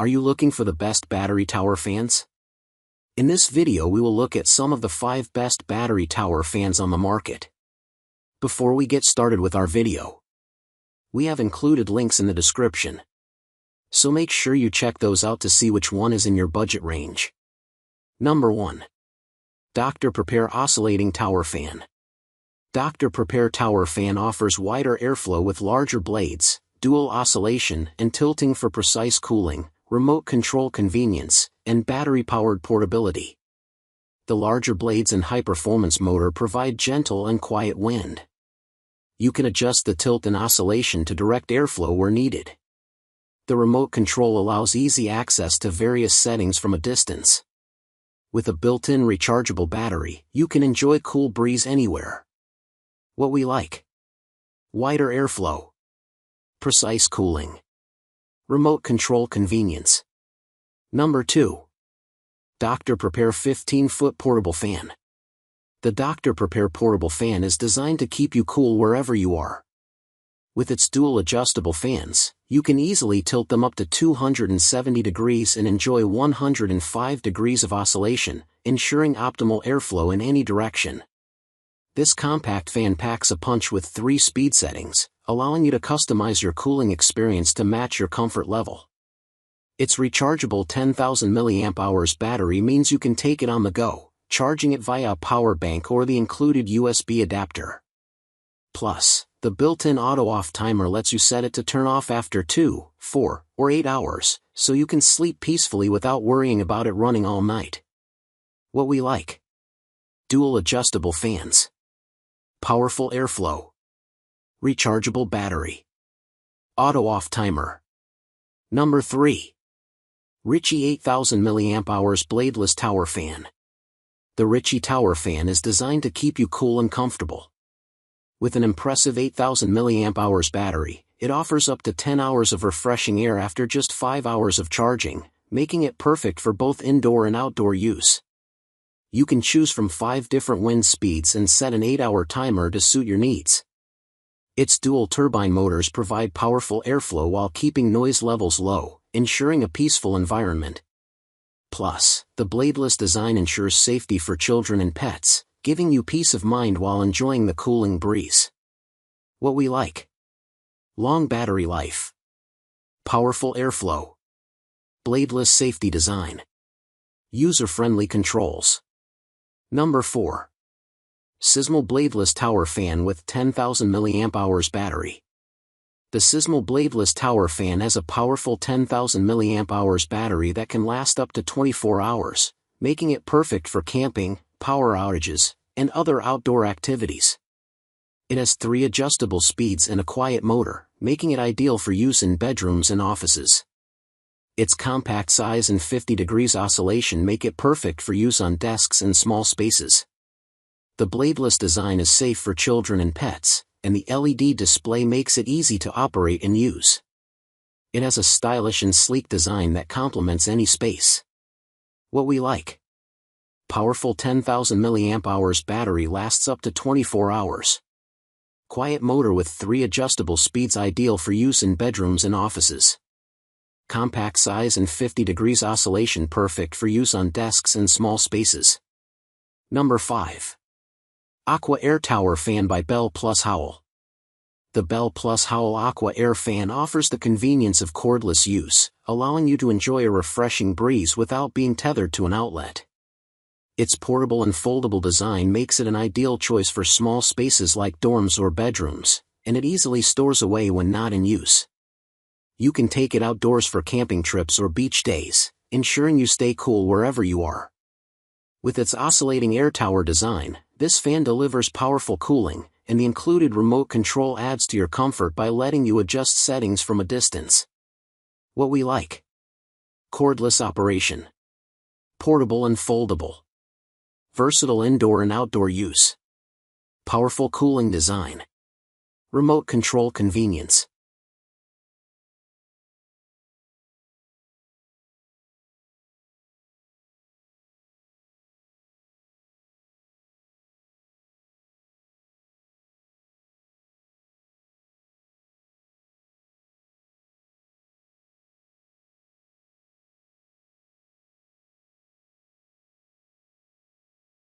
Are you looking for the best battery tower fans? In this video we will look at some of the 5 best battery tower fans on the market. Before we get started with our video, we have included links in the description, so make sure you check those out to see which one is in your budget range. Number 1. DR.PREPARE Oscillating Tower Fan. DR.PREPARE Tower Fan offers wider airflow with larger blades, dual oscillation and tilting for precise cooling, remote control convenience, and battery-powered portability. The larger blades and high-performance motor provide gentle and quiet wind. You can adjust the tilt and oscillation to direct airflow where needed. The remote control allows easy access to various settings from a distance. With a built-in rechargeable battery, you can enjoy cool breeze anywhere. What we like: wider airflow, precise cooling, remote control convenience. Number 2. DR.PREPARE 15-foot Portable Fan. The DR.PREPARE portable fan is designed to keep you cool wherever you are. With its dual adjustable fans, you can easily tilt them up to 270 degrees and enjoy 105 degrees of oscillation, ensuring optimal airflow in any direction. This compact fan packs a punch with 3 speed settings, allowing you to customize your cooling experience to match your comfort level. Its rechargeable 10,000 mAh battery means you can take it on the go, charging it via a power bank or the included USB adapter. Plus, the built-in auto-off timer lets you set it to turn off after 2, 4, or 8 hours, so you can sleep peacefully without worrying about it running all night. What we like: dual adjustable fans, powerful airflow, rechargeable battery, auto-off timer. Number 3. Rychi 8,000 mAh Bladeless Tower Fan. The Rychi Tower Fan is designed to keep you cool and comfortable. With an impressive 8,000 mAh battery, it offers up to 10 hours of refreshing air after just 5 hours of charging, making it perfect for both indoor and outdoor use. You can choose from 5 different wind speeds and set an 8-hour timer to suit your needs. Its dual turbine motors provide powerful airflow while keeping noise levels low, ensuring a peaceful environment. Plus, the bladeless design ensures safety for children and pets, giving you peace of mind while enjoying the cooling breeze. What we like: long battery life, powerful airflow, bladeless safety design, user-friendly controls. Number 4. SISMEL Bladeless Tower Fan with 10,000 mAh battery. The SISMEL Bladeless Tower Fan has a powerful 10,000 mAh battery that can last up to 24 hours, making it perfect for camping, power outages, and other outdoor activities. It has 3 adjustable speeds and a quiet motor, making it ideal for use in bedrooms and offices. Its compact size and 50 degrees oscillation make it perfect for use on desks and small spaces. The bladeless design is safe for children and pets, and the LED display makes it easy to operate and use. It has a stylish and sleek design that complements any space. What we like: powerful 10,000 mAh battery lasts up to 24 hours. Quiet motor with 3 adjustable speeds ideal for use in bedrooms and offices. Compact size and 50 degrees oscillation perfect for use on desks and small spaces. Number 5. Aqua Air Tower Fan by Bell+Howell. The Bell+Howell Aqua Air Fan offers the convenience of cordless use, allowing you to enjoy a refreshing breeze without being tethered to an outlet. Its portable and foldable design makes it an ideal choice for small spaces like dorms or bedrooms, and it easily stores away when not in use. You can take it outdoors for camping trips or beach days, ensuring you stay cool wherever you are. With its oscillating air tower design, this fan delivers powerful cooling, and the included remote control adds to your comfort by letting you adjust settings from a distance. What we like: cordless operation, portable and foldable, versatile indoor and outdoor use, powerful cooling design, remote control convenience.